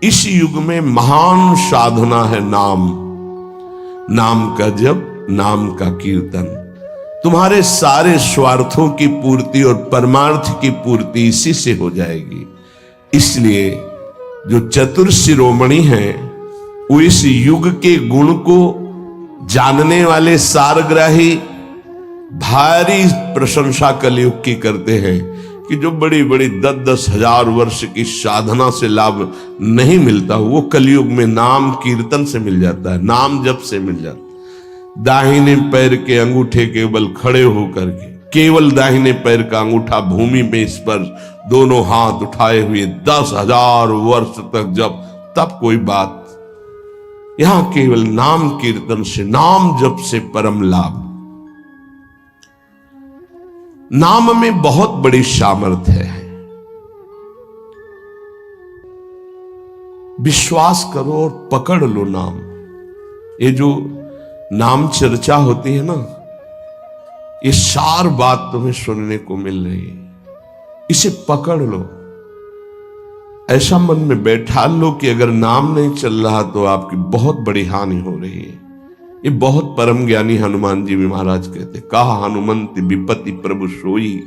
इस युग में महान साधना है नाम, नाम का जप, नाम का कीर्तन। तुम्हारे सारे स्वार्थों की पूर्ति और परमार्थ की पूर्ति इसी से हो जाएगी। इसलिए जो चतुर शिरोमणि हैं वो इस युग के गुण को जानने वाले सारग्राही भारी प्रशंसा कलयुग की करते हैं कि जो बड़ी बड़ी 10-10 हजार वर्ष की साधना से लाभ नहीं मिलता, वो कलयुग में नाम कीर्तन से मिल जाता है, नाम जप से मिल जाता है। दाहिने पैर के अंगूठे के बल खड़े होकर के केवल दाहिने पैर का अंगूठा भूमि में स्पर्श, दोनों हाथ उठाए हुए 10,000 वर्ष तक जब, तब कोई बात। यहां केवल नाम कीर्तन से, नाम जप से परम लाभ। नाम में बहुत बड़ी सामर्थ्य है। विश्वास करो और पकड़ लो नाम। ये जो नाम चर्चा होती है ना, ये सार बात तुम्हें सुनने को मिल रही है, इसे पकड़ लो। ऐसा मन में बैठा लो कि अगर नाम नहीं चल रहा तो आपकी बहुत बड़ी हानि हो रही है। ये बहुत परम ज्ञानी हनुमान जी भी महाराज कहते, कहा हनुमंत विपत्ति प्रभु सोई,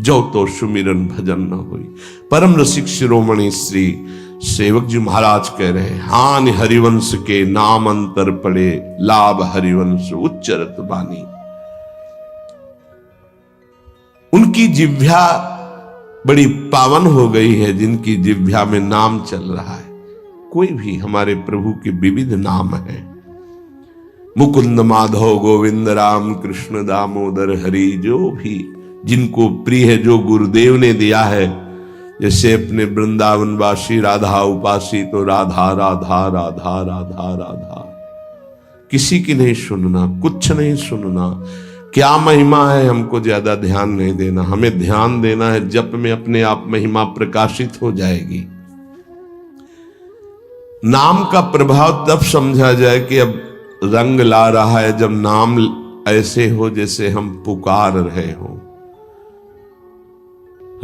जो तो सुमिरन भजन न होई। परम रसिक शिरोमणि श्री सेवक जी महाराज कह रहे हैं, हानि हरिवंश के नाम अंतर पड़े, लाभ हरिवंश उच्चरत बानी। उनकी जिह्वा बड़ी पावन हो गई है जिनकी जिह्वा में नाम चल रहा है। कोई भी हमारे प्रभु के विविध नाम है, मुकुंद माधव गोविंद राम कृष्ण दामोदर हरि, जो भी जिनको प्रिय है, जो गुरुदेव ने दिया है। जैसे अपने वृंदावनवासी राधा उपासी, तो राधा राधा राधा राधा राधा, किसी की नहीं सुनना, कुछ नहीं सुनना। क्या महिमा है हमको ज्यादा ध्यान नहीं देना, हमें ध्यान देना है जप में अपने आप महिमा प्रकाशित हो जाएगी। नाम का प्रभाव तब समझा जाए कि अब रंग ला रहा है जब नाम ऐसे हो जैसे हम पुकार रहे हो।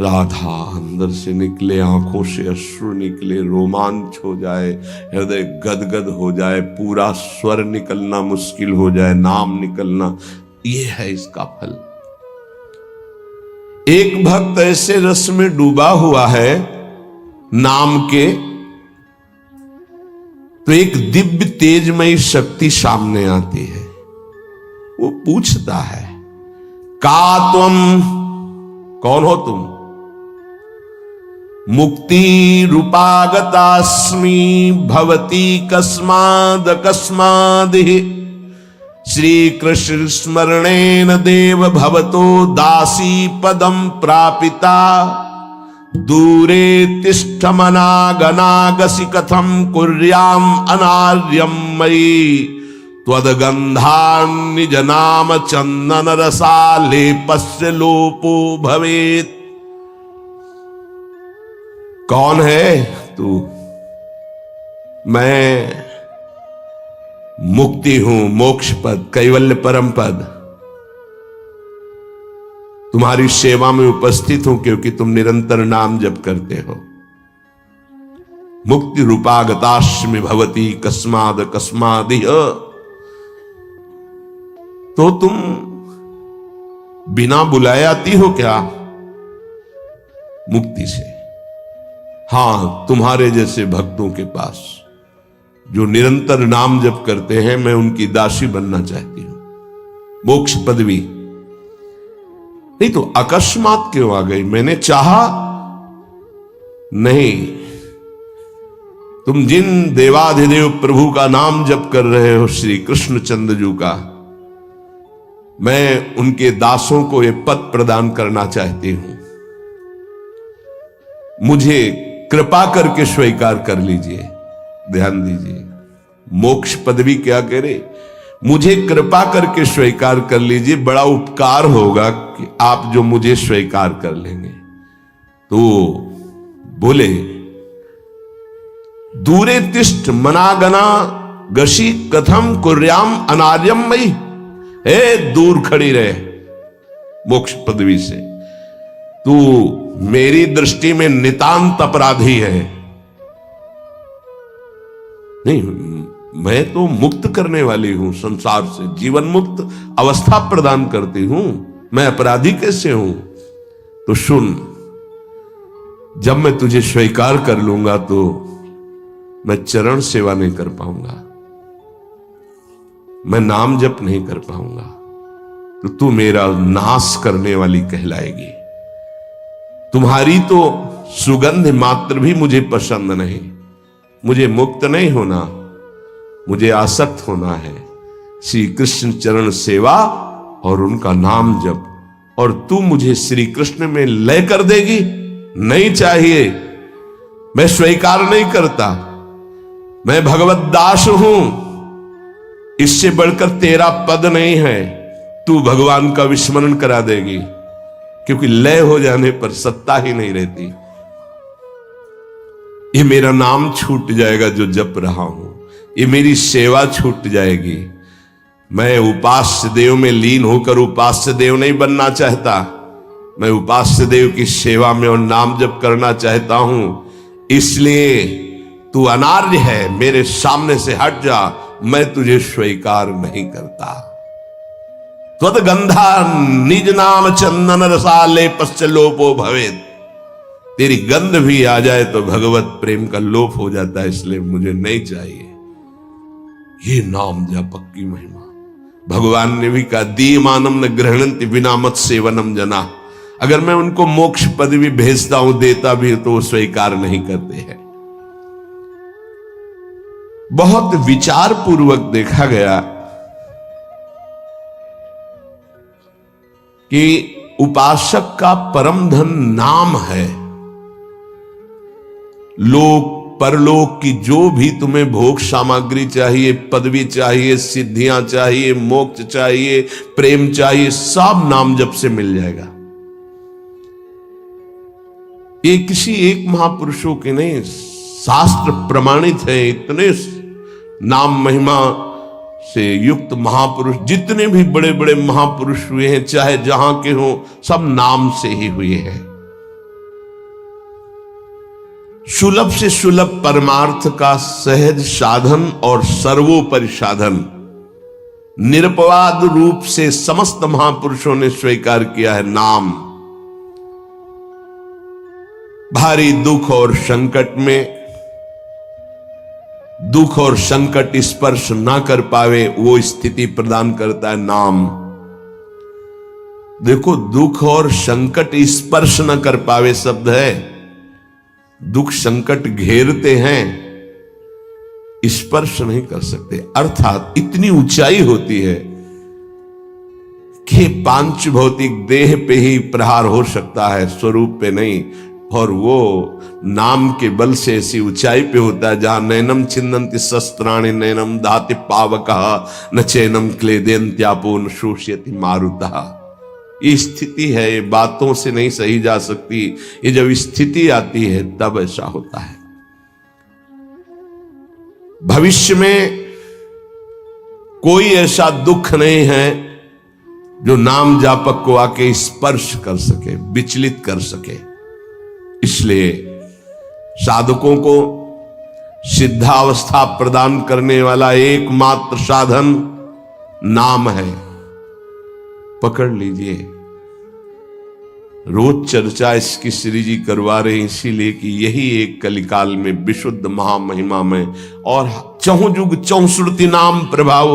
राधा अंदर से निकले, आंखों से अश्रु निकले, रोमांच हो जाए, हृदय गदगद हो जाए, पूरा स्वर निकलना मुश्किल हो जाए, नाम निकलना, ये है इसका फल। एक भक्त ऐसे रस में डूबा हुआ है नाम के, तो एक दिव्य तेजमयी शक्ति सामने आती है। वो पूछता है, का तुम, कौन हो तुम? मुक्ति रूपागतास्मि भवती कस्माद कस्मादिहि, श्री कृष्ण स्मरणेन देव भवतो दासी पदम प्रापिता, दूरे तिष्ठमनागनागसि कथम कुर्याम अनार्यम मयि, त्वदगंधान् निज नाम चंदन रसालेपस्य लोपो भवेत्। कौन है तू? मैं मुक्ति हूं, मोक्ष पद, कैवल्य परम पद। तुम्हारी सेवा में उपस्थित हूं क्योंकि तुम निरंतर नाम जप करते हो। मुक्ति रूपागतास्मि भवती कस्माद कस्मादिह, तो तुम बिना बुलाए आती हो क्या? मुक्ति से। हां, तुम्हारे जैसे भक्तों के पास जो निरंतर नाम जप करते हैं, मैं उनकी दासी बनना चाहती हूं, मोक्ष पदवी। नहीं तो अकस्मात क्यों आ गई? मैंने चाहा नहीं। तुम जिन देवाधिदेव प्रभु का नाम जप कर रहे हो, श्री कृष्ण चंद्रजू का, मैं उनके दासों को यह पद प्रदान करना चाहती हूं। मुझे कृपा करके स्वीकार कर लीजिए। ध्यान दीजिए, मोक्ष पदवी क्या करे? मुझे कृपा करके स्वीकार कर लीजिए, बड़ा उपकार होगा कि आप जो मुझे स्वीकार कर लेंगे। तो बोले, दूरे तिष्ठ मनागना गशी कथम कुर्याम अनार्यम मयि, हे दूर खड़ी रहे मोक्ष पदवी से, तू मेरी दृष्टि में नितांत अपराधी है। नहीं, मैं तो मुक्त करने वाली हूं संसार से, जीवन मुक्त अवस्था प्रदान करती हूं। मैं अपराधी कैसे हूं? तो सुन, जब मैं तुझे स्वीकार कर लूंगा तो मैं चरण सेवा नहीं कर पाऊंगा, मैं नाम जप नहीं कर पाऊंगा, तो तू मेरा नाश करने वाली कहलाएगी। तुम्हारी तो सुगंध मात्र भी मुझे पसंद नहीं। मुझे मुक्त नहीं होना, मुझे आसक्त होना है श्री कृष्ण चरण सेवा और उनका नाम जप। और तू मुझे श्री कृष्ण में लय कर देगी? नहीं चाहिए, मैं स्वीकार नहीं करता। मैं भगवत दास हूं, इससे बढ़कर तेरा पद नहीं है। तू भगवान का विस्मरण करा देगी, क्योंकि लय हो जाने पर सत्ता ही नहीं रहती। ये मेरा नाम छूट जाएगा जो जप रहा हूं, ये मेरी सेवा छूट जाएगी। मैं उपास्य देव में लीन होकर उपास्य देव नहीं बनना चाहता, मैं उपास्य देव की सेवा में और नाम जप करना चाहता हूं। इसलिए तू अनार्य है, मेरे सामने से हट जा, मैं तुझे स्वीकार नहीं करता। त्वद्गंधा निज नाम चंदन रसाले पश्च लोपो भवेत्। तेरी गंध भी आ जाए तो भगवत प्रेम का लोप हो जाता है, इसलिए मुझे नहीं चाहिए। ये नाम जप की महिमा। भगवान ने भी कहा, दीयमानम न गृह्णन्ति विना मत सेवनम जना। अगर मैं उनको मोक्ष पदवी भेजता हूं, देता भी तो वो स्वीकार नहीं करते हैं। बहुत विचार पूर्वक देखा गया कि उपासक का परम धन नाम है। लोक परलोक की जो भी तुम्हें भोग सामग्री चाहिए, पदवी चाहिए, सिद्धियां चाहिए, मोक्ष चाहिए, प्रेम चाहिए, सब नाम जप से मिल जाएगा। ये किसी एक महापुरुषों के नहीं, शास्त्र प्रमाणित है। इतने नाम महिमा से युक्त महापुरुष, जितने भी बड़े बड़े महापुरुष हुए हैं, चाहे जहां के हों, सब नाम से ही हुए हैं। सुलभ से सुलभ परमार्थ का सहज साधन और सर्वोपरि साधन निरपवाद रूप से समस्त महापुरुषों ने स्वीकार किया है नाम। भारी दुख और संकट में, दुख और संकट स्पर्श ना कर पावे, वो स्थिति प्रदान करता है नाम। देखो, दुख और संकट स्पर्श न कर पावे शब्द है। दुख संकट घेरते हैं, स्पर्श नहीं कर सकते। अर्थात इतनी ऊंचाई होती है कि पांच भौतिक देह पे ही प्रहार हो सकता है, स्वरूप पे नहीं। और वो नाम के बल से ऐसी ऊंचाई पे होता है जहां नैनम छिन्नन्ति शस्त्राणि नैनम दाति पावकः न चैनम क्लेदेन्त्यापो न शोष्यति मारुतः। ये स्थिति है, ये बातों से नहीं सही जा सकती। ये जब स्थिति आती है तब ऐसा होता है। भविष्य में कोई ऐसा दुख नहीं है जो नाम जापक को आके स्पर्श कर सके, विचलित कर सके। इसलिए साधकों को सिद्धावस्था प्रदान करने वाला एकमात्र साधन नाम है। पकड़ लीजिए। रोज चर्चा इसकी श्री जी करवा रहे हैं, इसीलिए कि यही एक कलिकाल में विशुद्ध महामहिमा में और चहुं युग चौसुरति नाम प्रभाव,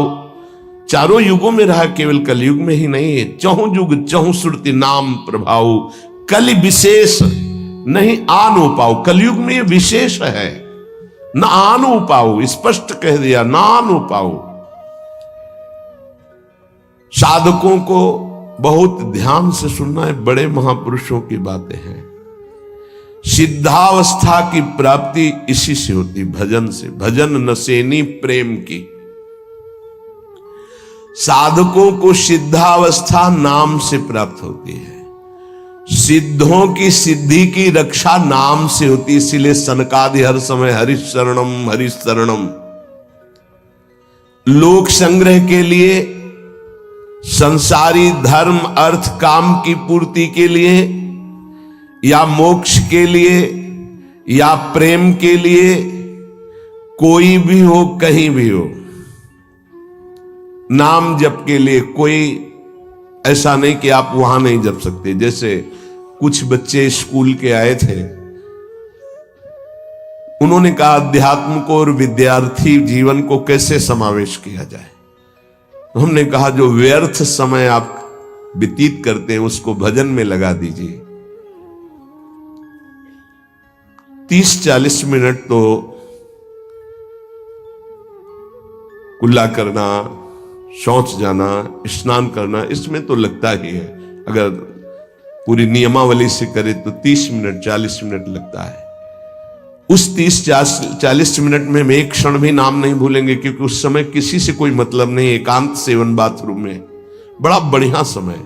चारों युगों में रहा, केवल कलयुग में ही नहीं है। चहुं युग चहुसुरति नाम प्रभाव, कलि विशेष नहीं आनो पाओ। कलयुग में ये विशेष है, न आनो पाओ, स्पष्ट कह दिया, न आनो पाओ। साधकों को बहुत ध्यान से सुनना है, बड़े महापुरुषों की बातें हैं। सिद्धावस्था की प्राप्ति इसी से होती, भजन से। भजन नसेनी प्रेम की। साधकों को सिद्धावस्था नाम से प्राप्त होती है। सिद्धों की सिद्धि की रक्षा नाम से होती, इसीलिए सनकादि हर समय हरिशरणम हरिशरणम। लोक संग्रह के लिए, संसारी धर्म अर्थ काम की पूर्ति के लिए, या मोक्ष के लिए, या प्रेम के लिए, कोई भी हो, कहीं भी हो, नाम जप के लिए कोई ऐसा नहीं कि आप वहां नहीं जप सकते। जैसे कुछ बच्चे स्कूल के आए थे, उन्होंने कहा अध्यात्म को और विद्यार्थी जीवन को कैसे समावेश किया जाए। तो हमने कहा जो व्यर्थ समय आप व्यतीत करते हैं उसको भजन में लगा दीजिए। 30-40 मिनट तो कुल्ला करना, शौच जाना, स्नान करना, इसमें तो लगता ही है। अगर पूरी नियमावली से करे तो 30 मिनट 40 मिनट लगता है। उस 30-40 मिनट में हम एक क्षण भी नाम नहीं भूलेंगे, क्योंकि उस समय किसी से कोई मतलब नहीं, एकांत सेवन बाथरूम में, बड़ा बढ़िया समय।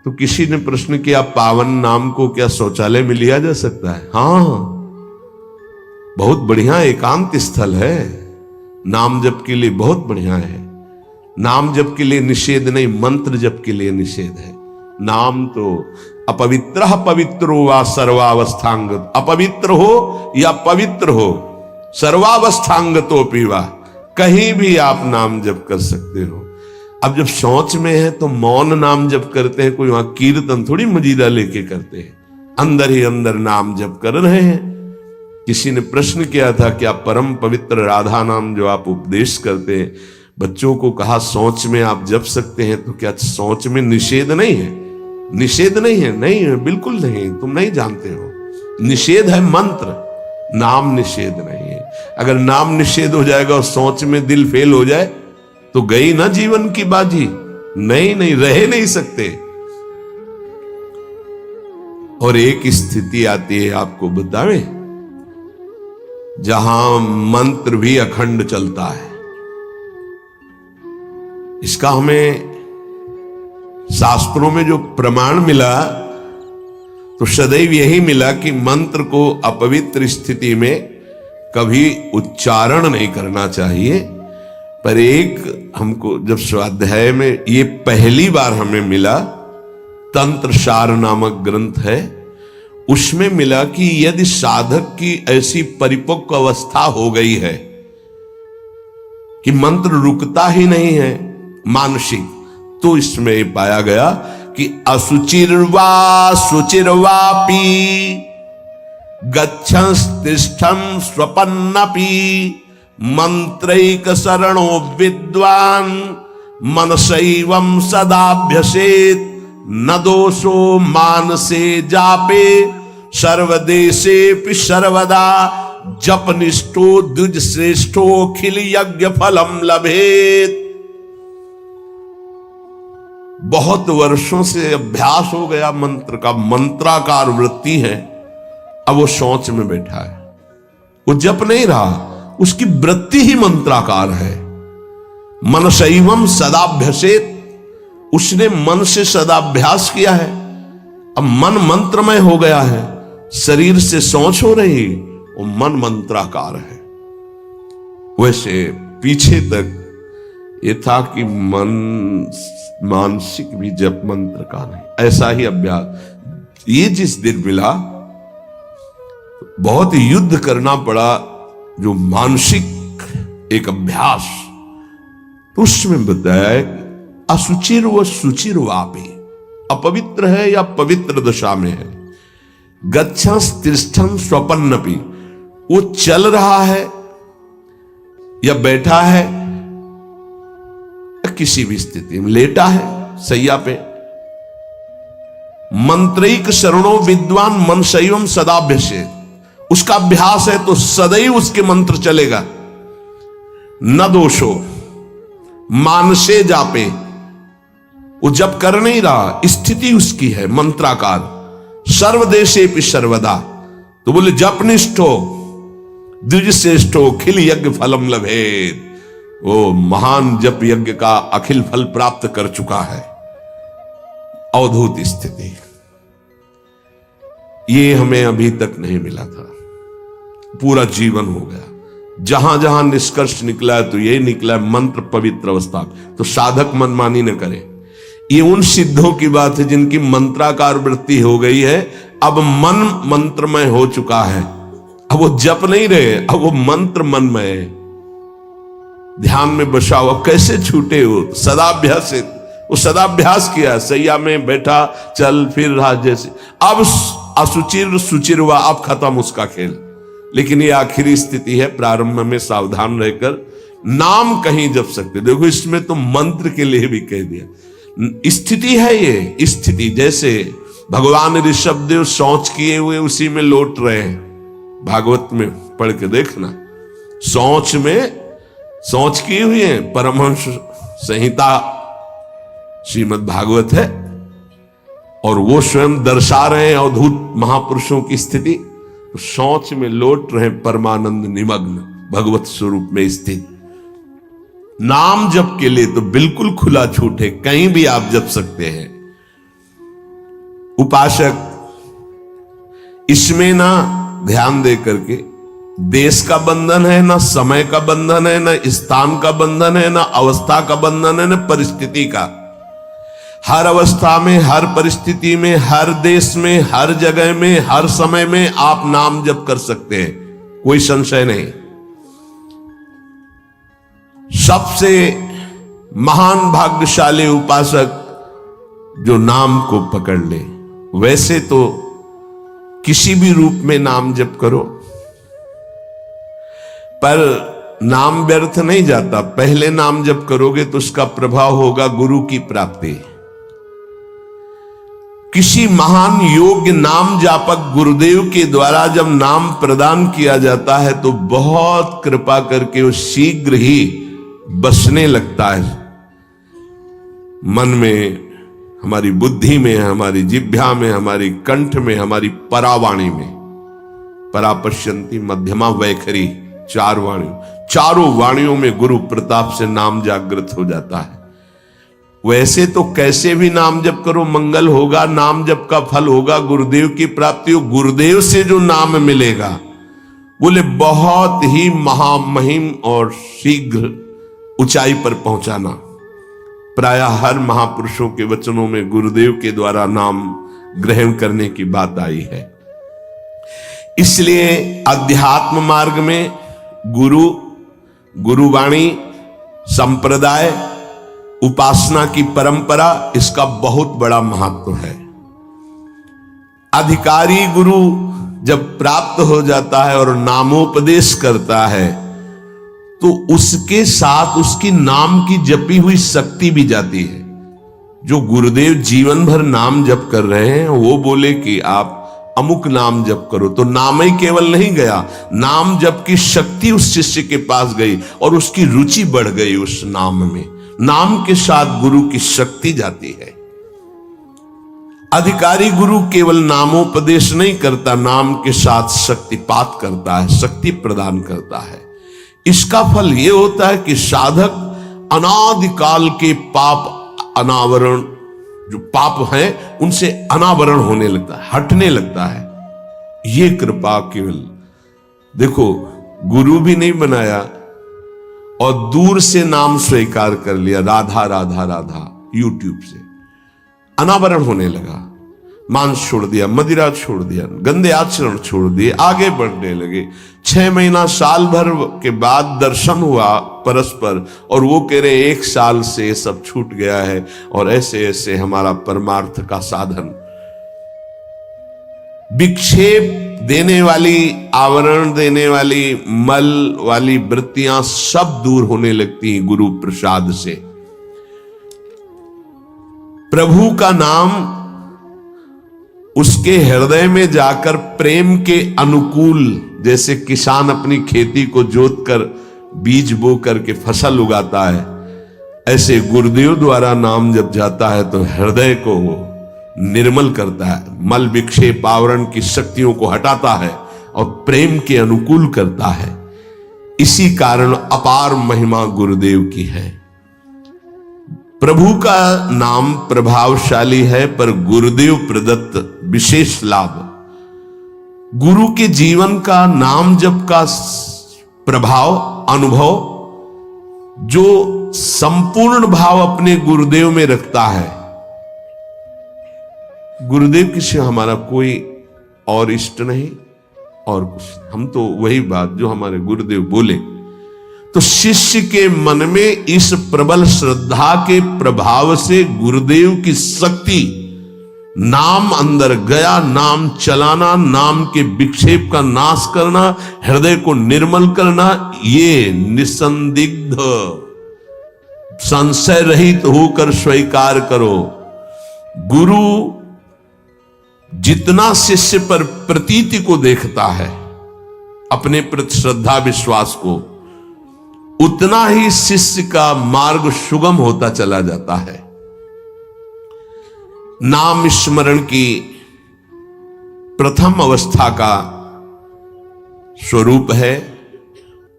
तो किसी ने प्रश्न किया, पावन नाम को क्या शौचालय में लिया जा सकता है? हाँ, बहुत बढ़िया एकांत स्थल है, नाम जप के लिए बहुत बढ़िया है। नाम जप के लिए निषेध नहीं, मंत्र जप के लिए निषेध है। नाम तो अपवित्र पवित्रो वा सर्वावस्थांग, अपवित्र हो या पवित्र हो, सर्वावस्थांग तो पीवा, कहीं भी आप नाम जप कर सकते हो। अब जब शौच में है तो मौन नाम जप करते हैं, कोई वहां कीर्तन थोड़ी मजीरा लेके करते हैं, अंदर ही अंदर नाम जप कर रहे हैं। किसी ने प्रश्न किया था कि आप परम पवित्र राधा नाम जो आप उपदेश करते हैं, बच्चों को कहा शौच में आप जप सकते हैं, तो क्या शौच में निषेध नहीं है? निषेध नहीं है, नहीं है, बिल्कुल नहीं, तुम नहीं जानते हो। निषेध है मंत्र, नाम निषेध नहीं है। अगर नाम निषेध हो जाएगा और शौच में दिल फेल हो जाए तो गई ना जीवन की बाजी, नहीं नहीं, रह नहीं सकते। और एक स्थिति आती है, आपको बतावे, जहां मंत्र भी अखंड चलता है। इसका हमें शास्त्रों में जो प्रमाण मिला, तो सदैव यही मिला कि मंत्र को अपवित्र स्थिति में कभी उच्चारण नहीं करना चाहिए। पर एक हमको जब स्वाध्याय में ये पहली बार हमें मिला, तंत्र सार नामक ग्रंथ है, उसमें मिला कि यदि साधक की ऐसी परिपक्व अवस्था हो गई है कि मंत्र रुकता ही नहीं है मानसिक, तो इसमें पाया गया कि असुचिर्वा शुचिर्वापि गच्छंस्तिष्ठं स्वपन्नपि मंत्रैक शरणो विद्वान् मनसैवं सदाभ्यसेत् न दोषो मानसे जापे सर्वदेशेऽपि सर्वदा जपनिष्ठो द्विज श्रेष्ठो खिल यज्ञ फलम लभेत। बहुत वर्षों से अभ्यास हो गया मंत्र का, मंत्राकार वृत्ति है, अब वो शौच में बैठा है, वो जप नहीं रहा, उसकी वृत्ति ही मंत्राकार है। मनसैवं सदाभ्यसेत, उसने मन से सदाभ्यास किया है, अब मन मंत्रमय हो गया है, शरीर से शौच हो रही, वो मन मंत्राकार है। वैसे पीछे तक ये था कि मन मानसिक भी जप मंत्र का नहीं, ऐसा ही अभ्यास। ये जिस दिन मिला, बहुत युद्ध करना पड़ा, जो मानसिक एक अभ्यास, तो उसमें बताया असुचिर व सुचिर वापे, अपवित्र है या पवित्र दशा में है, गच्छंस तिष्ठं स्वपन्नपि, वो चल रहा है या बैठा है, किसी भी स्थिति में लेटा है सैया पे, मंत्रैक शरणो विद्वान मनसैवं सदाभ्यसेत्, उसका अभ्यास है तो सदैव उसके मंत्र चलेगा। न दोषो मानसे जापे, वो जब कर नहीं रहा, स्थिति उसकी है मंत्राकार। सर्वदेशेऽपि सर्वदा, तो बोले जपनिष्ठो द्विज श्रेष्ठो खिल यज्ञ फलम लभेत, वो महान जप यज्ञ का अखिल फल प्राप्त कर चुका है। अवधूत स्थिति, ये हमें अभी तक नहीं मिला था, पूरा जीवन हो गया। जहां जहां निष्कर्ष निकला है तो यही निकला है, मंत्र पवित्र अवस्था। तो साधक मनमानी न करे। ये उन सिद्धों की बात है जिनकी मंत्राकार वृत्ति हो गई है, अब मन मंत्रमय हो चुका है, अब वो जप नहीं रहे, अब वो मंत्र मन में है, ध्यान में बसा हुआ। कैसे छूटे वो? सदाभ्यासित, वो सदाभ्यास किया, सैया में बैठा, चल फिर रहा जैसे। अब असुचिर सुचिर हुआ, अब खत्म उसका खेल। लेकिन ये आखिरी स्थिति है, प्रारंभ में सावधान रहकर नाम कहीं जप सकते। देखो इसमें तो मंत्र के लिए भी कह दिया, स्थिति है ये स्थिति। जैसे भगवान ऋषभदेव शौच किए हुए उसी में लौट रहे हैं, भागवत में पढ़ के देखना, शौच में शौच किए हुए हैं। परमहंस संहिता श्रीमद् भागवत है, और वो स्वयं दर्शा रहे हैं अवधूत महापुरुषों की स्थिति। तो शौच में लौट रहे परमानंद निमग्न, भगवत स्वरूप में स्थित। नाम जप के लिए तो बिल्कुल खुला छूट है, कहीं भी आप जप सकते हैं। उपासक इसमें ना ध्यान दे करके, देश का बंधन है, ना समय का बंधन है, ना स्थान का बंधन है, ना अवस्था का बंधन है, ना परिस्थिति का। हर अवस्था में, हर परिस्थिति में, हर देश में, हर जगह में, हर समय में आप नाम जप कर सकते हैं, कोई संशय नहीं। सबसे महान भाग्यशाली उपासक जो नाम को पकड़ ले। वैसे तो किसी भी रूप में नाम जप करो, पर नाम व्यर्थ नहीं जाता। पहले नाम जप करोगे तो उसका प्रभाव होगा गुरु की प्राप्ति। किसी महान योग्य नाम जापक गुरुदेव के द्वारा जब नाम प्रदान किया जाता है तो बहुत कृपा करके वो शीघ्र ही बसने लगता है मन में, हमारी बुद्धि में, हमारी जिह्वा में, हमारी कंठ में, हमारी परावाणी में। परापश्यंती मध्यमा वैखरी, चार वाणियों, चारों वाणियों में गुरु प्रताप से नाम जागृत हो जाता है। वैसे तो कैसे भी नाम जप करो मंगल होगा, नाम जप का फल होगा, गुरुदेव की प्राप्ति हो। गुरुदेव से जो नाम मिलेगा बोले बहुत ही महामहिम और शीघ्र ऊंचाई पर पहुंचाना। प्रायः हर महापुरुषों के वचनों में गुरुदेव के द्वारा नाम ग्रहण करने की बात आई है। इसलिए अध्यात्म मार्ग में गुरु, गुरुवाणी, संप्रदाय, उपासना की परंपरा, इसका बहुत बड़ा महत्व है। अधिकारी गुरु जब प्राप्त हो जाता है और नामोपदेश करता है तो उसके साथ उसकी नाम की जपी हुई शक्ति भी जाती है। जो गुरुदेव जीवन भर नाम जप कर रहे हैं वो बोले कि आप अमुक नाम जप करो, तो नाम ही केवल नहीं गया, नाम जप की शक्ति उस शिष्य के पास गई और उसकी रुचि बढ़ गई उस नाम में। नाम के साथ गुरु की शक्ति जाती है। अधिकारी गुरु केवल नामोपदेश नहीं करता, नाम के साथ शक्तिपात करता है, शक्ति प्रदान करता है। इसका फल यह होता है कि साधक अनादिकाल के पाप अनावरण, जो पाप हैं उनसे अनावरण होने लगता है, हटने लगता है। ये कृपा केवल देखो, गुरु भी नहीं बनाया और दूर से नाम स्वीकार कर लिया, राधा राधा राधा, यूट्यूब से अनावरण होने लगा। मांस छोड़ दिया, मदिरा छोड़ दिया, गंदे आचरण छोड़ दिए, आगे बढ़ने लगे। 6 महीना साल भर के बाद दर्शन हुआ परस्पर और वो कह रहे 1 साल से सब छूट गया है और ऐसे ऐसे हमारा परमार्थ का साधन। विक्षेप देने वाली, आवरण देने वाली, मल वाली वृत्तियां सब दूर होने लगती हैं गुरु प्रसाद से। प्रभु का नाम उसके हृदय में जाकर प्रेम के अनुकूल, जैसे किसान अपनी खेती को जोत कर बीज बो करके फसल उगाता है, ऐसे गुरुदेव द्वारा नाम जब जाता है तो हृदय को निर्मल करता है, मल विक्षेप आवरण की शक्तियों को हटाता है और प्रेम के अनुकूल करता है। इसी कारण अपार महिमा गुरुदेव की है। प्रभु का नाम प्रभावशाली है, पर गुरुदेव प्रदत्त विशेष लाभ। गुरु के जीवन का नाम जप का प्रभाव, अनुभव, जो संपूर्ण भाव अपने गुरुदेव में रखता है। गुरुदेव के सिवा हमारा कोई और इष्ट नहीं और कुछ। हम तो वही बात जो हमारे गुरुदेव बोले। तो शिष्य के मन में इस प्रबल श्रद्धा के प्रभाव से गुरुदेव की शक्ति, नाम अंदर गया, नाम चलाना, नाम के विक्षेप का नाश करना, हृदय को निर्मल करना, ये निसंदिग्ध संशय रहित होकर स्वीकार करो। गुरु जितना शिष्य पर प्रतीति को देखता है, अपने प्रति श्रद्धा विश्वास को, उतना ही शिष्य का मार्ग सुगम होता चला जाता है। नाम स्मरण की प्रथम अवस्था का स्वरूप है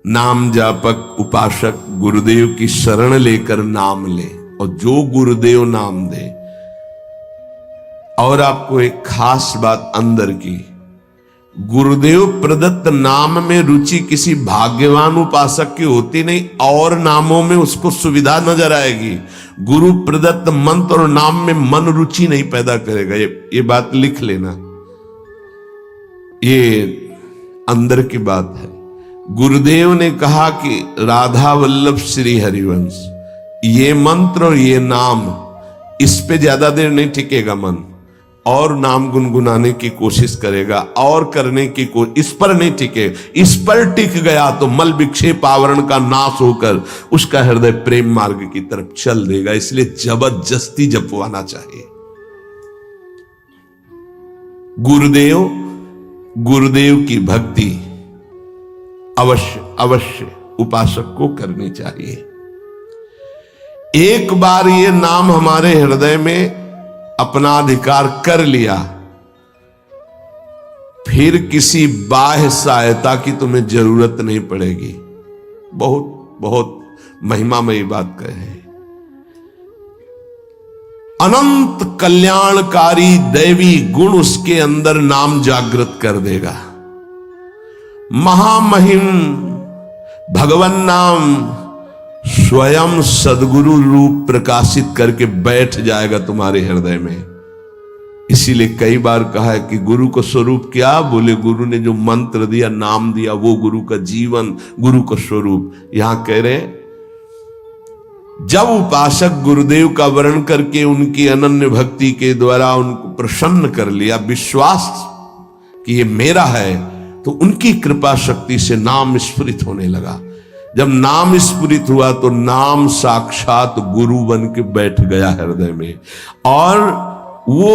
नाम जापक उपासक गुरुदेव की शरण लेकर नाम ले, और जो गुरुदेव नाम दे। और आपको एक खास बात अंदर की, गुरुदेव प्रदत्त नाम में रुचि किसी भाग्यवान उपासक की होती नहीं, और नामों में उसको सुविधा नजर आएगी। गुरु प्रदत्त मंत्र और नाम में मन रुचि नहीं पैदा करेगा। ये बात लिख लेना, ये अंदर की बात है। गुरुदेव ने कहा कि राधा वल्लभ श्री हरिवंश, ये मंत्र और ये नाम, इस पे ज्यादा देर नहीं टिकेगा मन, और नाम गुनगुनाने की कोशिश करेगा और करने की इस पर नहीं टिके। इस पर टिक गया तो मल विक्षेप आवरण का नाश होकर उसका हृदय प्रेम मार्ग की तरफ चल देगा। इसलिए जबरदस्ती जपवाना चाहिए। गुरुदेव की भक्ति अवश्य उपासक को करनी चाहिए। एक बार ये नाम हमारे हृदय में अपना अधिकार कर लिया, फिर किसी बाह्य सहायता की तुम्हें जरूरत नहीं पड़ेगी। बहुत बहुत महिमामयी बात कहे। अनंत कल्याणकारी दैवी गुण उसके अंदर नाम जागृत कर देगा। महामहिम भगवान नाम स्वयं सदगुरु रूप प्रकाशित करके बैठ जाएगा तुम्हारे हृदय में। इसीलिए कई बार कहा है कि गुरु का स्वरूप क्या? बोले गुरु ने जो मंत्र दिया, नाम दिया, वो गुरु का जीवन, गुरु का स्वरूप। यहां कह रहे हैं जब उपासक गुरुदेव का वर्ण करके उनकी अनन्य भक्ति के द्वारा उनको प्रसन्न कर लिया, विश्वास कि ये मेरा है, तो उनकी कृपा शक्ति से नाम स्फुरित होने लगा। जब नाम स्फुरित हुआ तो नाम साक्षात गुरु बन के बैठ गया हृदय में, और वो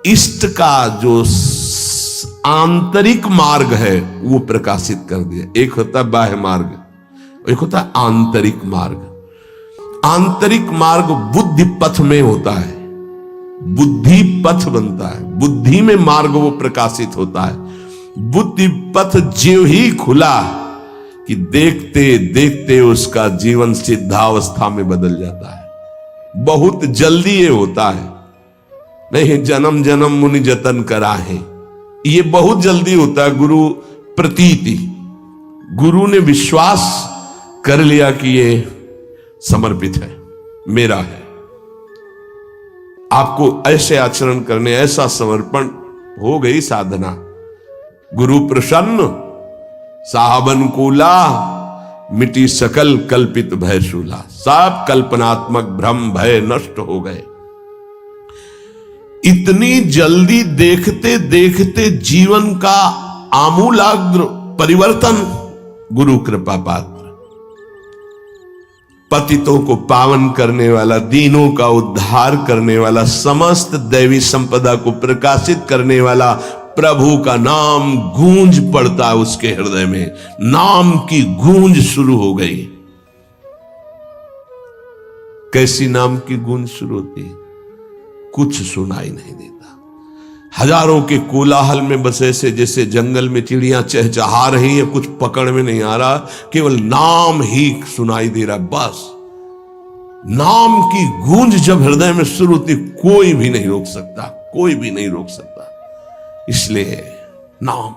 इष्ट का जो आंतरिक मार्ग है वो प्रकाशित कर दिया। एक होता है बाह्य मार्ग, एक होता है आंतरिक मार्ग। आंतरिक मार्ग बुद्धि पथ में होता है, बुद्धि पथ बनता है, बुद्धि में मार्ग वो प्रकाशित होता है। बुद्धि पथ ज्यों ही खुला कि देखते देखते उसका जीवन सिद्धावस्था में बदल जाता है। बहुत जल्दी ये होता है, नहीं जन्म जन्म मुनि जतन करा है, ये बहुत जल्दी होता है। गुरु प्रतीति, गुरु ने विश्वास कर लिया कि ये समर्पित है, मेरा है। आपको ऐसे आचरण करने, ऐसा समर्पण, हो गई साधना। गुरु प्रसन्न साहब अनुकूला, मिटी सकल कल्पित भय शूला। सब कल्पनात्मक भ्रम भय नष्ट हो गए। इतनी जल्दी देखते देखते जीवन का आमूलाग्र परिवर्तन गुरु कृपा पात्र, पतितों को पावन करने वाला, दीनों का उद्धार करने वाला, समस्त दैवी संपदा को प्रकाशित करने वाला प्रभु का नाम गूंज पड़ता है उसके हृदय में। नाम की गूंज शुरू हो गई। कैसी नाम की गूंज शुरू होती है? कुछ सुनाई नहीं देता। हजारों के कोलाहल में बस ऐसे जैसे जंगल में चिड़ियां चहचहा रही है, कुछ पकड़ में नहीं आ रहा, केवल नाम ही सुनाई दे रहा। बस नाम की गूंज जब हृदय में शुरू होती, कोई भी नहीं रोक सकता, कोई भी नहीं रोक सकता। इसलिए नाम,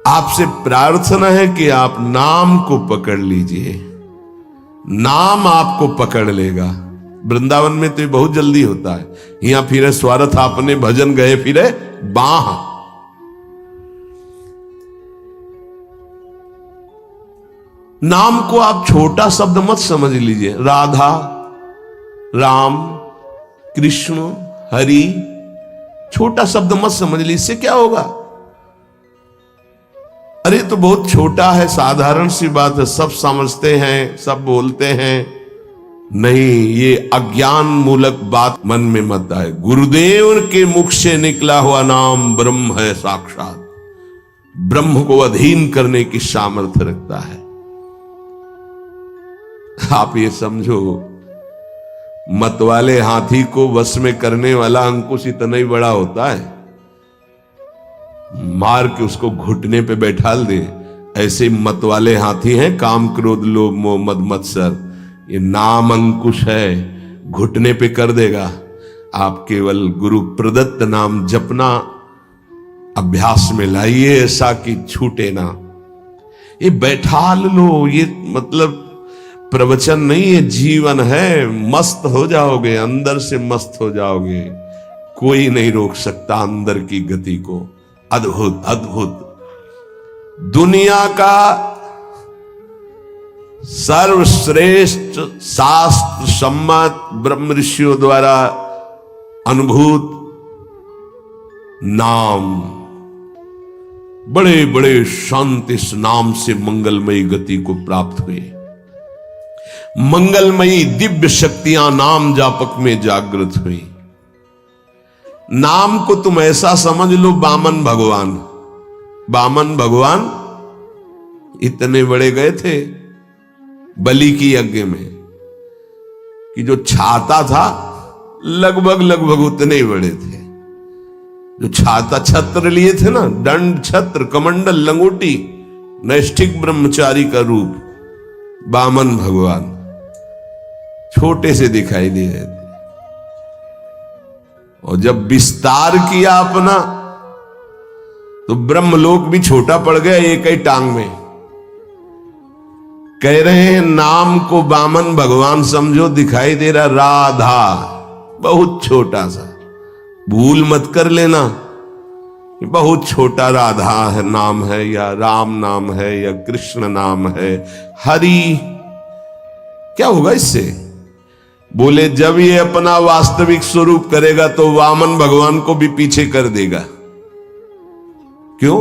आपसे प्रार्थना है कि आप नाम को पकड़ लीजिए, नाम आपको पकड़ लेगा। वृंदावन में तो बहुत जल्दी होता है, यहां फिरे स्वार्थ आपने भजन गए फिरे बाह, नाम को आप छोटा शब्द मत समझ लीजिए। राधा, राम, कृष्ण, हरि, छोटा शब्द मत समझ लीजिए। इससे क्या होगा? अरे तो बहुत छोटा है, साधारण सी बात है, सब समझते हैं, सब बोलते हैं। नहीं, ये अज्ञान मूलक बात मन में मत आए। गुरुदेव के मुख से निकला हुआ नाम ब्रह्म है साक्षात। ब्रह्म को अधीन करने की सामर्थ्य रखता है। आप ये समझो, मतवाले हाथी को वश में करने वाला अंकुश इतना ही बड़ा होता है, मार के उसको घुटने पे बैठाल दे। ऐसे मतवाले हाथी हैं काम, क्रोध, लोभ, मोह, मद, मत्सर। ये नाम अंकुश है, घुटने पे कर देगा। आप केवल गुरु प्रदत्त नाम जपना अभ्यास में लाइए, ऐसा कि छूटे ना। ये बैठा लो, ये मतलब प्रवचन नहीं है, जीवन है। मस्त हो जाओगे, अंदर से मस्त हो जाओगे। कोई नहीं रोक सकता अंदर की गति को। अद्भुत अद्भुत। दुनिया का सर्वश्रेष्ठ शास्त्र सम्मत ब्रह्म ऋषियों द्वारा अनुभूत नाम, बड़े बड़े संत इस नाम से मंगलमयी गति को प्राप्त हुए। मंगलमयी दिव्य शक्तियां नाम जापक में जागृत हुई। नाम को तुम ऐसा समझ लो, वामन भगवान। वामन भगवान इतने बड़े गए थे बलि की यज्ञ में कि जो छाता था लगभग लगभग उतने ही बड़े थे। जो छाता, छत्र लिए थे ना, दंड, छत्र, कमंडल, लंगोटी, नैष्ठिक ब्रह्मचारी का रूप, वामन भगवान छोटे से दिखाई दे रहे थे। और जब विस्तार किया अपना तो ब्रह्मलोक भी छोटा पड़ गया एक ही टांग में। कह रहे हैं नाम को वामन भगवान समझो, दिखाई दे रहा राधा, बहुत छोटा सा। भूल मत कर लेना, बहुत छोटा राधा है नाम है, या राम नाम है, या कृष्ण नाम है, हरि। क्या होगा इससे? बोले जब ये अपना वास्तविक स्वरूप करेगा तो वामन भगवान को भी पीछे कर देगा। क्यों?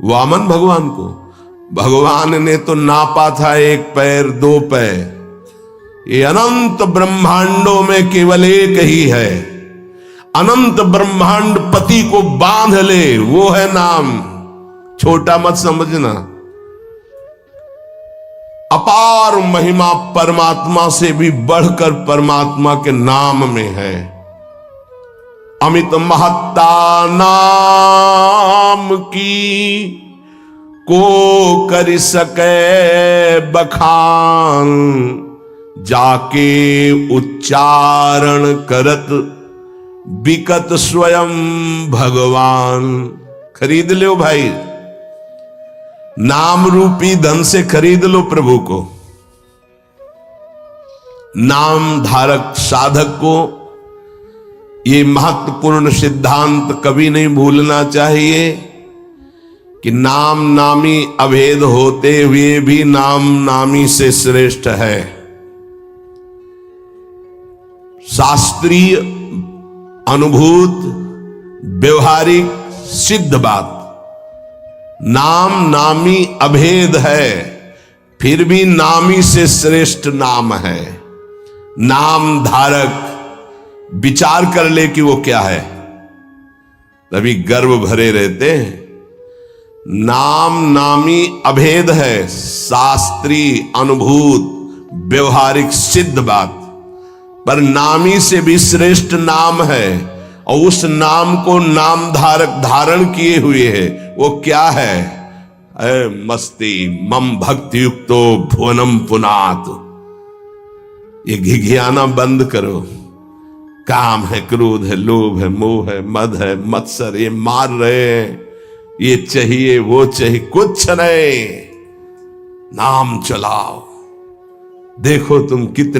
वामन भगवान को भगवान ने तो नापा था 1 पैर 2 पैर। ये अनंत ब्रह्मांडों में केवल एक ही है। अनंत ब्रह्मांड पति को बांध ले, वो है नाम। छोटा मत समझना। अपार महिमा परमात्मा से भी बढ़कर परमात्मा के नाम में है। अमित महत्ता नाम की को कर सके बखान, जाके उच्चारण करत बिकत स्वयं भगवान। खरीद लो भाई, नाम रूपी धन से खरीद लो प्रभु को। नाम धारक साधक को ये महत्वपूर्ण सिद्धांत कभी नहीं भूलना चाहिए कि नाम नामी अभेद होते हुए भी नाम नामी से श्रेष्ठ है। शास्त्रीय, अनुभूत, व्यवहारिक, सिद्ध बात, नाम नामी अभेद है, फिर भी नामी से श्रेष्ठ नाम है। नाम धारक विचार कर ले कि वो क्या है, तभी गर्व भरे रहते हैं। नाम नामी अभेद है, शास्त्रीय, अनुभूत, व्यवहारिक, सिद्ध बात, पर नामी से भी श्रेष्ठ नाम है। और उस नाम को नाम धारक धारण किए हुए है, वो क्या है? मस्ती मम भक्ति युक्तो भुवनम पुनात। ये घिघियाना बंद करो। काम है, क्रोध है, लोभ है, मोह है, मद है, मत्सर, ये मार रहे हैं, ये चाहिए वो चाहिए, कुछ नहीं। नाम चलाओ, देखो तुम कितने